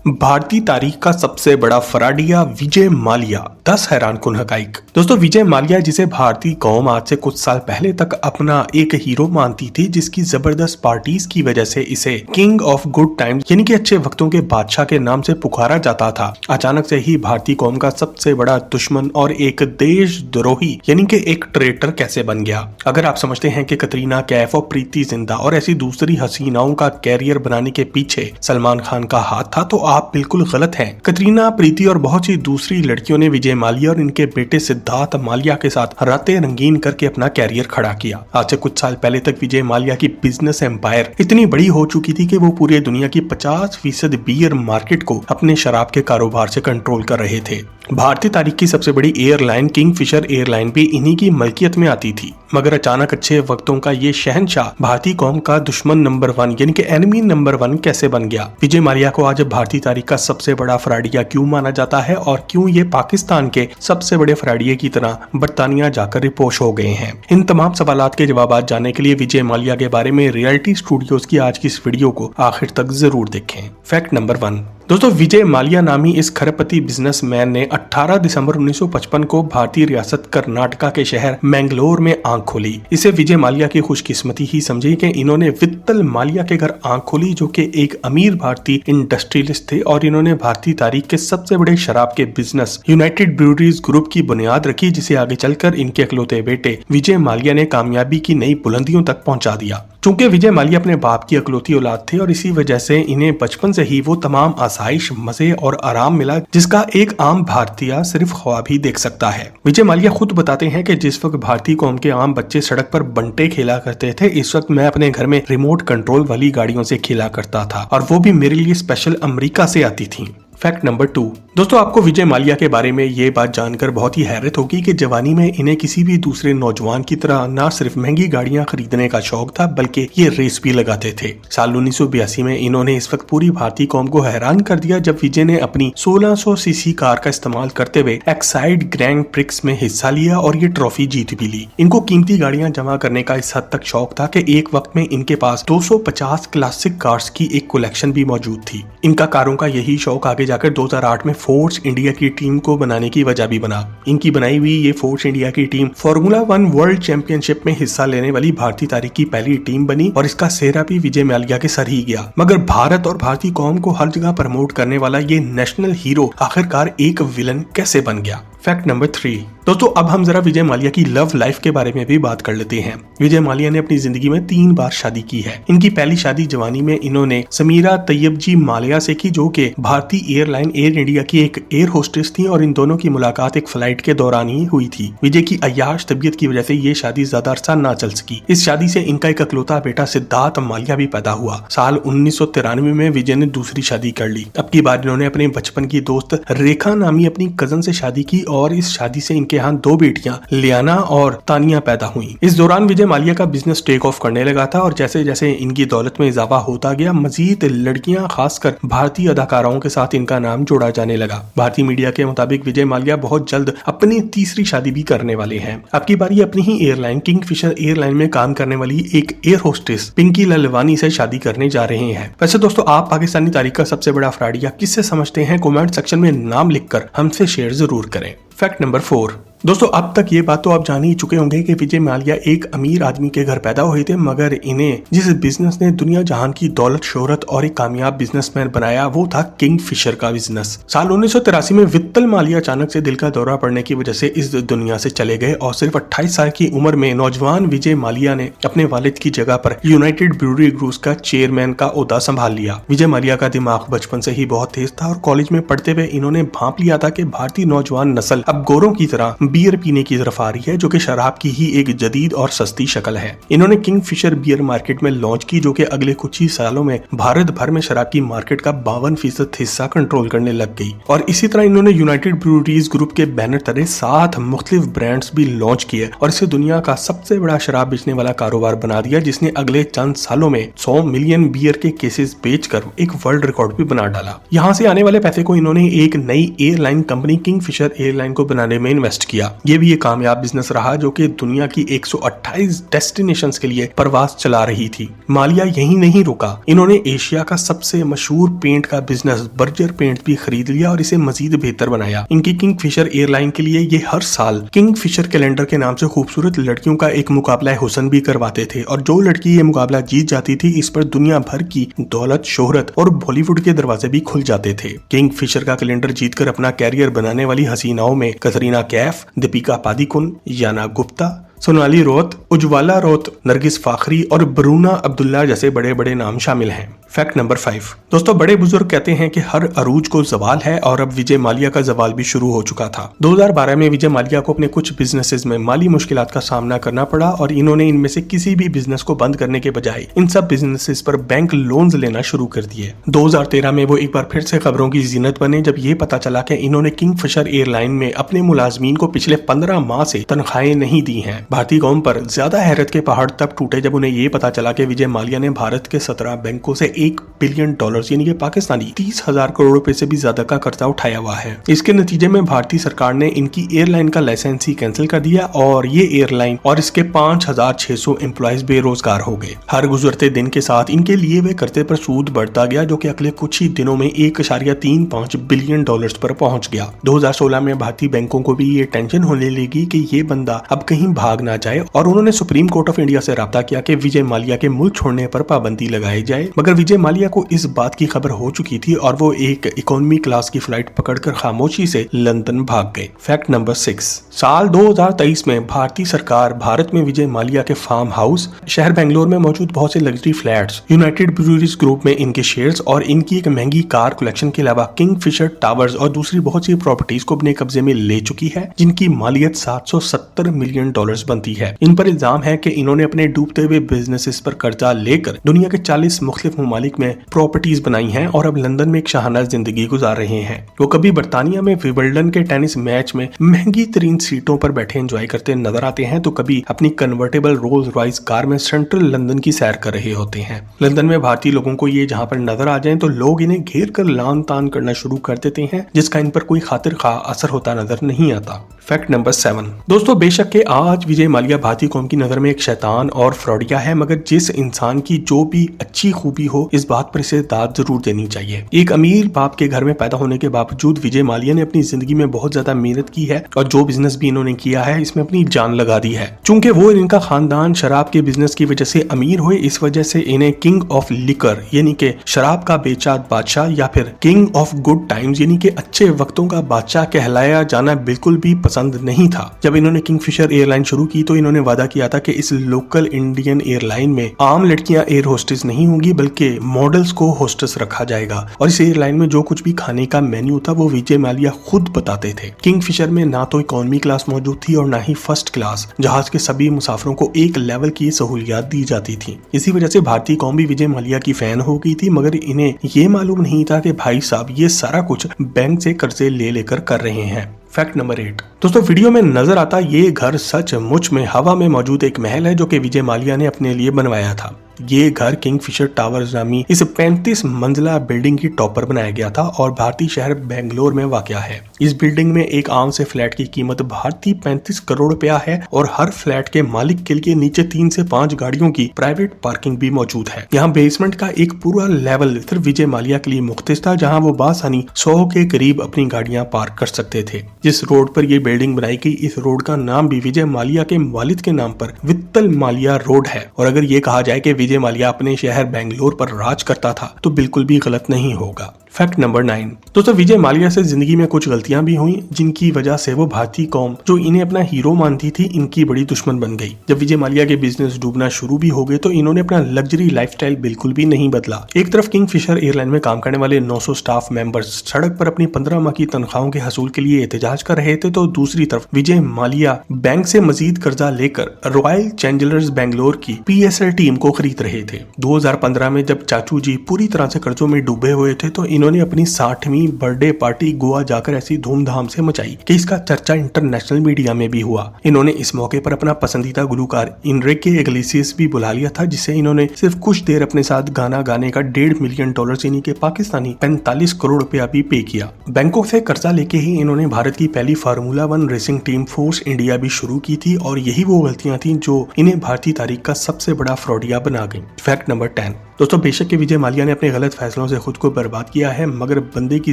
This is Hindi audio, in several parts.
भारतीय तारीख का सबसे बड़ा फराडिया विजय माल्या, 10 हैरानकुन हकाइक। दोस्तों, विजय माल्या जिसे भारतीय कौम आज से कुछ साल पहले तक अपना एक हीरो मानती थी, जिसकी जबरदस्त पार्टीज की वजह से इसे किंग ऑफ गुड टाइम्स यानी कि अच्छे वक्तों के बादशाह के नाम से पुकारा जाता था, अचानक से ही भारतीय कौम का सबसे बड़ा दुश्मन और एक देशद्रोही यानी कि एक ट्रेटर कैसे बन गया। अगर आप समझते हैं कि कतरीना कैफ और प्रीति जिंटा और ऐसी दूसरी हसीनाओं का कैरियर बनाने के पीछे सलमान खान का हाथ था, तो आप बिल्कुल गलत हैं। कतरीना, प्रीति और बहुत सी दूसरी लड़कियों ने विजय माल्या और इनके बेटे सिद्धार्थ माल्या के साथ रातें रंगीन करके अपना कैरियर खड़ा किया। आज से कुछ साल पहले तक विजय माल्या की बिजनेस एम्पायर इतनी बड़ी हो चुकी थी कि वो पूरे दुनिया की 50% बियर मार्केट को अपने शराब के कारोबार से कंट्रोल कर रहे थे। भारतीय तारीख की सबसे बड़ी एयरलाइन किंगफिशर एयरलाइन भी इन्हीं की मलकियत में आती थी, मगर अचानक अच्छे वक्तों का ये शहंशाह भारतीय कौम का दुश्मन नंबर 1 यानी कि एनिमी नंबर 1 कैसे बन गया। विजय माल्या को आज भारतीय तारीख का सबसे बड़ा फराडिया क्यों माना जाता है और क्यों ये पाकिस्तान के सबसे बड़े फराडिये की तरह बरतानिया जाकर रिपोर्ट हो गए हैं। इन तमाम सवालात के जवाब जानने के लिए विजय माल्या के बारे में रियलिटी स्टूडियोज की आज की इस वीडियो को आखिर तक जरूर देखें। Fact number 1। दोस्तों, विजय माल्या नामी इस खरबपति बिजनेसमैन ने 18 दिसंबर 1955 को भारतीय रियासत कर्नाटका के शहर मैंगलोर में आंख खोली। इसे विजय माल्या की खुशकिस्मती ही समझी कि इन्होंने वित्तल माल्या के घर आंख खोली, जो कि एक अमीर भारतीय इंडस्ट्रियलिस्ट थे, और इन्होंने भारतीय तारीख के सबसे बड़े शराब के बिजनेस यूनाइटेड ब्रूअरीज ग्रुप की बुनियाद रखी, जिसे आगे चलकर इनके इकलौते बेटे विजय माल्या ने कामयाबी की नई बुलंदियों तक पहुंचा दिया। चूंकि विजय माल्या अपने बाप की इकलौती औलाद थे और इसी वजह से इन्हें बचपन से ही वो तमाम आसाइश, मजे और आराम मिला जिसका एक आम भारतीय सिर्फ ख्वाब ही देख सकता है। विजय माल्या खुद बताते हैं कि जिस वक्त भारतीय कौम के आम बच्चे सड़क पर बंटे खेला करते थे, इस वक्त मैं अपने घर में रिमोट कंट्रोल वाली गाड़ियों से खेला करता था, और वो भी मेरे लिए स्पेशल अमेरिका से आती थी। Fact number 2। दोस्तों, आपको विजय माल्या के बारे में ये बात जानकर बहुत ही हैरत होगी कि जवानी में इन्हें किसी भी दूसरे नौजवान की तरह न सिर्फ महंगी गाड़ियां खरीदने का शौक था, बल्कि ये रेस भी लगाते थे। साल 1982 में इन्होंने इस वक्त पूरी भारतीय कौम को हैरान कर दिया जब विजय ने अपनी 1600 सीसी कार का इस्तेमाल करते हुए एक्साइड ग्रैंड प्रिक्स में हिस्सा लिया और ये ट्रॉफी जीत भी ली। इनको कीमती गाड़ियां जमा करने का इस हद तक शौक था कि एक वक्त में इनके पास 250 क्लासिक कार्स की एक कलेक्शन भी मौजूद थी। इनका कारों का यही शौक आगे जाकर 2008 में फोर्स इंडिया की टीम को बनाने की वजह भी बना। इनकी बनाई हुई ये फोर्स इंडिया की टीम फॉर्मूला 1 वर्ल्ड चैंपियनशिप में हिस्सा लेने वाली भारतीय तारीख की पहली टीम बनी, और इसका सेहरा भी विजय माल्या के सर ही गया। मगर भारत और भारतीय कौम को हर जगह प्रमोट करने वाला ये नेशनल हीरो आखिरकार एक विलन कैसे बन गया। Fact number 3। दोस्तों, अब हम जरा विजय माल्या की लव लाइफ के बारे में भी बात कर लेते हैं। विजय माल्या ने अपनी जिंदगी में 3 बार शादी की है। इनकी पहली शादी जवानी में इन्होंने समीरा तैयब जी माल्या से की, जो कि भारतीय एयरलाइन एयर इंडिया की एक एयर होस्टेस थी, और इन दोनों की मुलाकात एक फ्लाइट के दौरान ही हुई थी। विजय की अय्याश तबीयत की वजह से ये शादी ज्यादा अरसा ना चल सकी। इस शादी से इनका एक इकलौता बेटा सिद्धार्थ माल्या भी पैदा हुआ। साल 1993 में विजय ने दूसरी शादी कर ली। अब की बार इन्होंने अपने बचपन की दोस्त रेखा नामी अपनी कजन से शादी की, और इस शादी से इनके यहाँ 2 बेटियां लियाना और तानिया पैदा हुई। इस दौरान विजय माल्या का बिजनेस टेक ऑफ करने लगा था, और जैसे जैसे इनकी दौलत में इजाफा होता गया, मजीद लड़कियां, खासकर भारतीय अदाकाराओं के साथ इनका नाम जोड़ा जाने लगा। भारतीय मीडिया के मुताबिक विजय माल्या बहुत जल्द अपनी तीसरी शादी भी करने वाले हैं। अब की बारी अपनी ही एयरलाइन किंगफिशर एयरलाइन में काम करने वाली एक एयर होस्टेस पिंकी ललवानी से शादी करने जा रहे हैं। वैसे दोस्तों, आप पाकिस्तानी तारीख का सबसे बड़ा फराडिया किससे समझते हैं? कमेंट सेक्शन में नाम लिखकर हमसे शेयर जरूर करें। Fact number 4। दोस्तों, अब तक ये बात तो आप जान ही चुके होंगे कि विजय माल्या एक अमीर आदमी के घर पैदा हुए थे, मगर इन्हें जिस बिजनेस ने दुनिया जहान की दौलत, शोहरत और एक कामयाब बिजनेसमैन बनाया, वो था किंगफिशर का बिजनेस। साल 1983 में वित्तल माल्या अचानक से दिल का दौरा पड़ने की वजह से इस दुनिया से चले गए, और सिर्फ 28 साल की उम्र में नौजवान विजय माल्या ने अपने वालिद की जगह पर यूनाइटेड ब्रूअरी ग्रुप का चेयरमैन का ओहदा संभाल लिया। विजय माल्या का दिमाग बचपन से ही बहुत तेज था, और कॉलेज में पढ़ते हुए इन्होंने भांप लिया था कि भारतीय नौजवान नस्ल अब गोरों की तरह बियर पीने की तरफ आ रही है, जो कि शराब की ही एक जदीद और सस्ती शक्ल है। इन्होंने किंगफिशर बियर मार्केट में लॉन्च की, जो कि अगले कुछ ही सालों में भारत भर में शराब की मार्केट का 52% हिस्सा कंट्रोल करने लग गई। और इसी तरह इन्होंने यूनाइटेड ब्रूअरीज ग्रुप के बैनर तले 7 मुख्तलिफ ब्रांड्स भी लॉन्च किए, और इसे दुनिया का सबसे बड़ा शराब बेचने वाला कारोबार बना दिया, जिसने अगले चंद सालों में 100 मिलियन बियर के केसेस बेचकर एक वर्ल्ड रिकॉर्ड भी बना डाला। यहाँ से आने वाले पैसे को इन्होंने एक नई एयरलाइन कंपनी किंगफिशर एयरलाइन को बनाने में इन्वेस्ट किया। किया। ये भी एक कामयाब बिजनेस रहा जो कि दुनिया की 128 डेस्टिनेशंस के लिए प्रवास चला रही थी। मालिया यही नहीं रुका, इन्होंने एशिया का सबसे मशहूर पेंट का बिजनेस बर्जर पेंट भी खरीद लिया और इसे मजीद बेहतर बनाया। इनकी किंगफिशर एयरलाइन के लिए ये हर साल किंगफिशर कैलेंडर के नाम से खूबसूरत लड़कियों का एक मुकाबला हुस्न भी करवाते थे और जो लड़की ये मुकाबला जीत जाती थी इस पर दुनिया भर की दौलत, शोहरत और बॉलीवुड के दरवाजे भी खुल जाते थे। किंगफिशर का कैलेंडर जीतकर अपना कैरियर बनाने वाली हसीनाओं में कतरीना कैफ, दीपिका पादुकोण, याना गुप्ता, सोनाली रौत, उज्ज्वला रौत, नरगिस फाखरी और बरूना अब्दुल्ला जैसे बड़े बड़े नाम शामिल हैं। Fact number 5। दोस्तों, बड़े बुजुर्ग कहते हैं कि हर अरूज को जवाल है और अब विजय माल्या का जवाल भी शुरू हो चुका था। 2012 में विजय माल्या को अपने कुछ बिजनेसेस में माली मुश्किलात का सामना करना पड़ा और इन्होंने इनमें से किसी भी बिजनेस को बंद करने के बजाय इन सब बिजनेसेस पर बैंक लोन्स लेना शुरू कर दिए। 2013 में वो एक बार फिर से खबरों की जीनत बने जब ये पता चला कि इन्होंने किंगफिशर एयरलाइन में अपने मुलाजमीन को पिछले 15 माह से तनख्वाहें नहीं दी हैं। भारतीय कौम पर ज्यादा हैरत के पहाड़ तब टूटे जब उन्हें ये पता चला कि विजय माल्या ने भारत के 17 बैंकों से $1 बिलियन यानी कि पाकिस्तानी 30,000 करोड़ रुपए से भी ज्यादा का कर्जा उठाया हुआ है। इसके नतीजे में भारतीय सरकार ने इनकी एयरलाइन का लाइसेंस ही कैंसिल कर दिया और ये एयरलाइन और इसके 5,600 एम्प्लॉइज बेरोजगार हो गए। हर गुजरते दिन के साथ इनके लिए वे कर्जे पर सूद बढ़ता गया जो कि अगले कुछ ही दिनों में $1.35 बिलियन पर पहुंच गया। 2016 में भारतीय बैंकों को भी ये टेंशन होने लगी कि ये बंदा अब कहीं भाग ना जाए और उन्होंने सुप्रीम कोर्ट ऑफ इंडिया से राब्ता किया कि विजय माल्या के मुल्क छोड़ने पर पाबंदी लगाई जाए, मगर विजय माल्या को इस बात की खबर हो चुकी थी और वो एक इकोनॉमी क्लास की फ्लाइट पकड़कर खामोशी से लंदन भाग गए। Fact number 6। साल 2023 में भारतीय सरकार भारत में विजय माल्या के फार्म हाउस, शहर बेंगलोर में मौजूद बहुत से luxury flats, United breweries group में इनके शेयर्स और इनकी एक महंगी कार कलेक्शन के अलावा किंगफिशर टावर्स और दूसरी बहुत सी प्रॉपर्टीज को अपने कब्जे में ले चुकी है जिनकी मालियत $770 मिलियन बनती है। इन पर इल्जाम है कि इन्होंने अपने डूबते हुए बिजनेसेस पर कर्जा लेकर दुनिया के 40 मुख्तलिफ ममालिक में प्रॉपर्टीज बनाई हैं और अब लंदन में एक शाहाना जिंदगी गुजार रहे हैं। वो कभी बर्तानिया में विंबलडन के टेनिस मैच में महंगी तरीन सीटों पर बैठे एंजॉय करते नजर आते हैं तो कभी अपनी कन्वर्टेबल रोल्स रॉयस कार में सेंट्रल लंदन की सैर कर रहे होते हैं। लंदन में भारतीय लोगों को ये जहाँ पर नजर आ जाए तो लोग इन्हें घेर कर लान तान करना शुरू कर देते हैं जिसका इन पर कोई खातिर खा असर होता नजर नहीं आता। Fact number 7। दोस्तों, बेशक के आज विजय माल्या भारतीय कौम की नजर में एक शैतान और फ्रॉडिया है, मगर जिस इंसान की जो भी अच्छी खूबी हो इस बात पर इसे दाद जरूर देनी चाहिए। एक अमीर बाप के घर में पैदा होने के बावजूद विजय माल्या ने अपनी जिंदगी में बहुत ज्यादा मेहनत की है और जो बिजनेस भी इन्होंने किया है इसमें अपनी जान लगा दी है। चूंकि वो इनका खानदान शराब के बिजनेस की वजह से अमीर हुए, इस वजह से इन्हें किंग ऑफ लिकर यानी कि शराब का बेचात बादशाह या फिर किंग ऑफ गुड टाइम्स यानी कि अच्छे वक्तों का बादशाह कहलाया जाना बिल्कुल भी पसंद नहीं था। जब इन्होंने किंगफिशर एयरलाइन शुरू की तो इन्होंने वादा किया था कि इस लोकल इंडियन एयरलाइन में आम लड़कियां एयर होस्टेस नहीं होंगी बल्कि मॉडल्स को होस्टेस रखा जाएगा और इस एयरलाइन में जो कुछ भी खाने का मेन्यू था वो विजय माल्या खुद बताते थे। किंगफिशर में ना तो इकोनॉमी क्लास मौजूद थी और ना ही फर्स्ट क्लास। जहाज के सभी मुसाफिरों को एक लेवल की सहूलियात दी जाती थी। इसी वजह से भारतीय कौम भी विजय माल्या की फैन हो गई थी, मगर इन्हें ये मालूम नहीं था कि भाई साहब ये सारा कुछ बैंक से कर्जे ले लेकर कर रहे हैं। Fact number 8। दोस्तों, वीडियो में नजर आता ये घर सचमुच में हवा में मौजूद एक महल है जो कि विजय माल्या ने अपने लिए बनवाया था। ये घर किंगफिशर टावर्स नामी इस 35 मंजिला बिल्डिंग की टॉप पर बनाया गया था और भारतीय शहर बेंगलोर में वाक़या है। इस बिल्डिंग में एक आम से फ्लैट की कीमत भारतीय 35 करोड़ रुपया है और हर फ्लैट के मालिक के लिए नीचे 3 से 5 गाड़ियों की प्राइवेट पार्किंग भी मौजूद है। यहाँ बेसमेंट का एक पूरा लेवल सिर्फ विजय माल्या के लिए मुख्तस था जहाँ वो बासानी 100 के करीब अपनी गाड़ियां पार्क कर सकते थे। जिस रोड पर ये बिल्डिंग बनाई गई इस रोड का नाम भी विजय माल्या के वालिद के नाम पर वित्तल माल्या रोड है और अगर ये कहा जाए कि विजय माल्या अपने शहर बेंगलोर पर राज करता था तो बिल्कुल भी गलत नहीं होगा। Fact number 9। दोस्तों, विजय माल्या से जिंदगी में कुछ गलतियां भी हुई जिनकी वजह से वो भारतीय कौम जो इन्हें अपना हीरो मानती थी इनकी बड़ी दुश्मन बन गई। जब विजय माल्या के बिजनेस डूबना शुरू भी हो गए तो इन्होंने अपना लग्जरी लाइफस्टाइल बिल्कुल भी नहीं बदला। एक तरफ किंगफिशर एयरलाइन में काम करने वाले 900 स्टाफ मेंबर्स सड़क पर अपनी 15 माह की तनख्वाहों के हसूल के लिए एहतजाज कर रहे थे तो दूसरी तरफ विजय माल्या बैंक से मजीद कर्जा लेकर रॉयल चैलेंजर्स बेंगलोर की PSL टीम को खरीद रहे थे। 2015 में जब चाचू जी पूरी तरह से कर्जों में डूबे हुए थे तो इन्होंने इन्होंने अपनी 60वीं बर्थडे पार्टी गोवा जाकर ऐसी धूमधाम से मचाई कि इसका चर्चा इंटरनेशनल मीडिया में भी हुआ। इन्होंने इस मौके पर अपना पसंदीदा गुलकार इनरिके इग्लेसियस भी बुला लिया था, जिसे इन्होंने सिर्फ कुछ देर अपने साथ गाना गाने का $1.5 मिलियन यानी कि पाकिस्तानी 45 करोड़ रुपया भी पे किया। बैंकॉक से कर्जा लेके ही इन्होंने भारत की पहली formula 1 racing team force India भी शुरू की थी और यही वो गलतियां थी जो इन्हें भारतीय तारीख का सबसे बड़ा फ्रॉडिया बना गई। Fact number 10। दोस्तों, बेशक कि विजय माल्या ने अपने गलत फैसलों से खुद को बर्बाद किया है, मगर बंदे की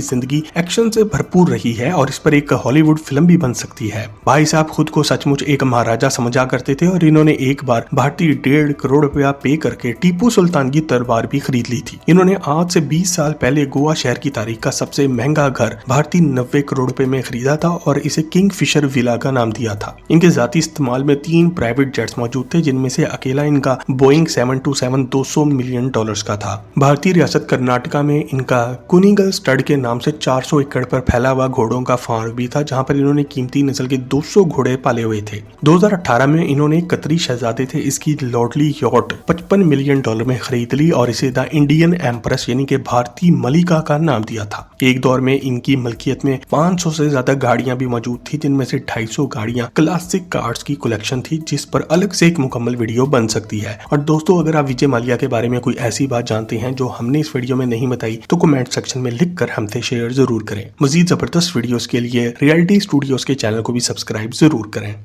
जिंदगी एक्शन से भरपूर रही है और इस पर एक हॉलीवुड फिल्म भी बन सकती है। भाई साहब खुद को सचमुच एक महाराजा समझा करते थे और इन्होंने एक बार भारतीय 1.5 करोड़ रुपया पे करके टीपू सुल्तान की तलवार भी खरीद ली थी। इन्होंने आज से 20 साल पहले गोवा शहर की तारीख का सबसे महंगा घर भारतीय 90 करोड़ रुपए में खरीदा था और इसे किंग फिशर विला का नाम दिया था। इनके जाती इस्तेमाल में 3 प्राइवेट जेट्स मौजूद थे, जिनमें से अकेला इनका बोइंग 727 $200 मिलियन का था। भारतीय रियासत कर्नाटका में इनका कुनिगल स्टड के नाम से 400 एकड़ पर फैला हुआ घोड़ों का फार्म भी था, जहां पर इन्होंने कीमती नस्ल के 200 घोड़े पाले हुए थे। 2018 में इन्होंने कतरी शहजादे थे इसकी लॉर्डली यॉट $55 मिलियन में खरीद ली और इसे द इंडियन एम्प्रेस यानी कि भारतीय मलिका का नाम दिया था। एक दौर में इनकी मलकियत में 500 से ज्यादा गाड़ियां भी मौजूद थी, जिनमें से 250 गाड़ियां क्लासिक कार्स की कलेक्शन थी, जिस पर अलग से एक मुकम्मल वीडियो बन सकती है। और दोस्तों, अगर आप विजय माल्या के बारे में कोई ऐसी बात जानते हैं जो हमने इस वीडियो में नहीं बताई तो कमेंट सेक्शन में लिखकर हमसे शेयर जरूर करें। मजीद जबरदस्त वीडियोस के लिए रियलिटी स्टूडियोज के चैनल को भी सब्सक्राइब जरूर करें।